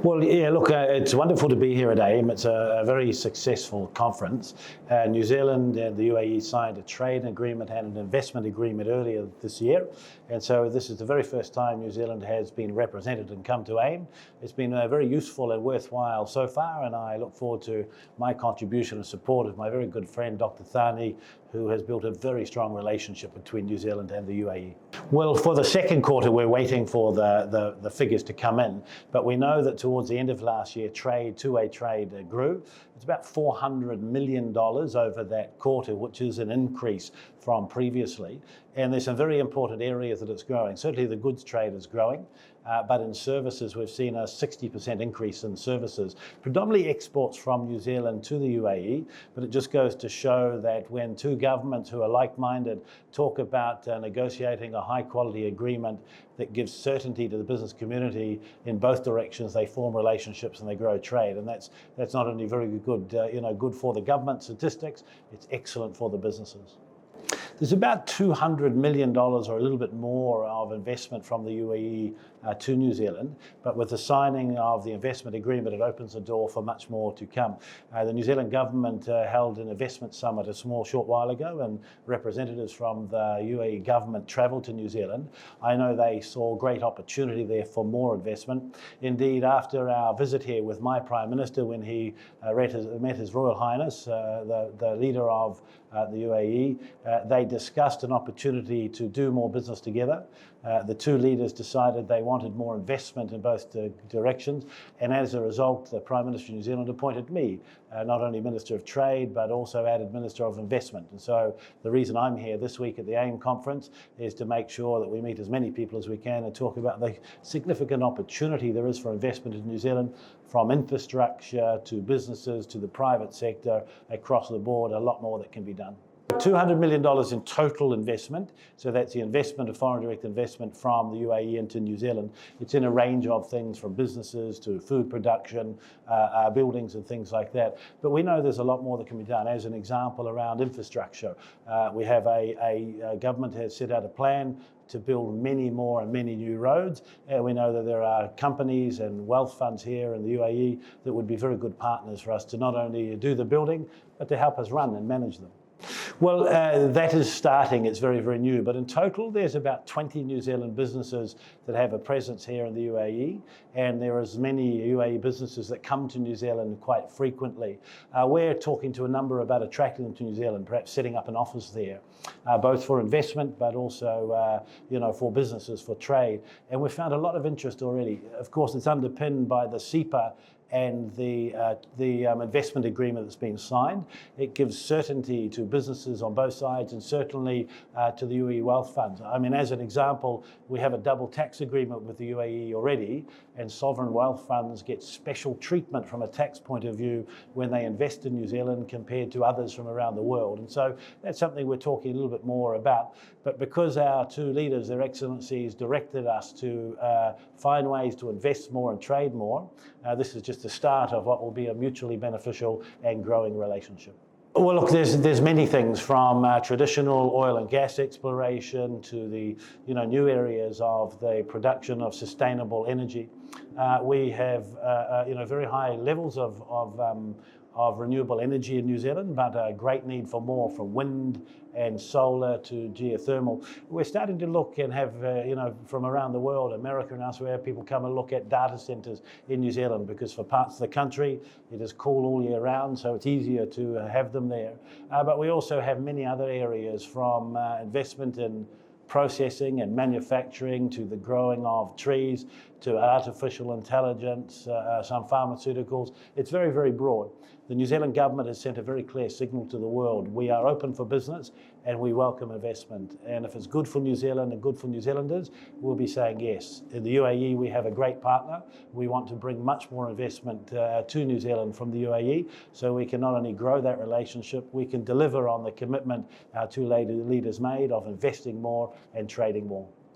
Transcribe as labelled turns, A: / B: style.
A: Well, yeah, look, it's wonderful to be here at AIM. It's a very successful conference. New Zealand and the UAE signed a trade agreement and an investment agreement earlier this year. And so this is the very first time New Zealand has been represented and come to AIM. It's been very useful and worthwhile so far, and I look forward to my contribution and support of my very good friend, Dr. Thani, who has built a very strong relationship between New Zealand and the UAE. Well, for the second quarter, we're waiting for the figures to come in, but we know that towards the end of last year, two-way trade grew. It's about $400 million over that quarter, which is an increase from previously. And there's some very important areas that it's growing. Certainly the goods trade is growing, but in services, we've seen a 60% increase in services, predominantly exports from New Zealand to the UAE. But it just goes to show that when two governments who are like-minded talk about negotiating a high-quality agreement that gives certainty to the business community in both directions, they form relationships and they grow trade. And that's not only very good, good for the government statistics, it's excellent for the businesses. There's about $200 million or a little bit more of investment from the UAE to New Zealand, but with the signing of the investment agreement, it opens the door for much more to come. The New Zealand government held an investment summit a short while ago, and representatives from the UAE government travelled to New Zealand. I know they saw great opportunity there for more investment. Indeed, after our visit here with my Prime Minister, when he met His Royal Highness, the leader of the UAE, they discussed an opportunity to do more business together. The two leaders decided they wanted more investment in both directions, and as a result, the Prime Minister of New Zealand appointed me, not only Minister of Trade, but also added Minister of Investment. And so the reason I'm here this week at the AIM conference is to make sure that we meet as many people as we can and talk about the significant opportunity there is for investment in New Zealand, from infrastructure to businesses to the private sector, across the board, a lot more that can be done. $200 million in total investment, so that's the investment of foreign direct investment from the UAE into New Zealand. It's in a range of things from businesses to food production, buildings and things like that. But we know there's a lot more that can be done. As an example, around infrastructure, we have a government has set out a plan to build many more and many new roads. And we know that there are companies and wealth funds here in the UAE that would be very good partners for us to not only do the building, but to help us run and manage them. Well, that is starting. It's very, very new. But in total, there's about 20 New Zealand businesses that have a presence here in the UAE. And there are as many UAE businesses that come to New Zealand quite frequently. We're talking to a number about attracting them to New Zealand, perhaps setting up an office there, both for investment, but also, for businesses, for trade. And we've found a lot of interest already. Of course, it's underpinned by the SEPA and the investment agreement that's been signed. It gives certainty to businesses on both sides, and certainly to the UAE wealth funds. I mean, as an example, we have a double tax agreement with the UAE already, and sovereign wealth funds get special treatment from a tax point of view when they invest in New Zealand compared to others from around the world. And so that's something we're talking a little bit more about. But because our two leaders, their excellencies, directed us to find ways to invest more and trade more, this is just the start of what will be a mutually beneficial and growing relationship. Well, look, there's many things, from traditional oil and gas exploration to the new areas of the production of sustainable energy. We have very high levels of renewable energy in New Zealand, but a great need for more, from wind and solar to geothermal. We're starting to look and have, from around the world, America and elsewhere, people come and look at data centers in New Zealand, because for parts of the country, it is cool all year round, so it's easier to have them there. But we also have many other areas, from investment in processing and manufacturing to the growing of trees to artificial intelligence, some pharmaceuticals. It's very, very broad. The New Zealand government has sent a very clear signal to the world. We are open for business and we welcome investment. And if it's good for New Zealand and good for New Zealanders, we'll be saying yes. In the UAE, we have a great partner. We want to bring much more investment to New Zealand from the UAE, so we can not only grow that relationship, we can deliver on the commitment our two leaders made of investing more and trading more.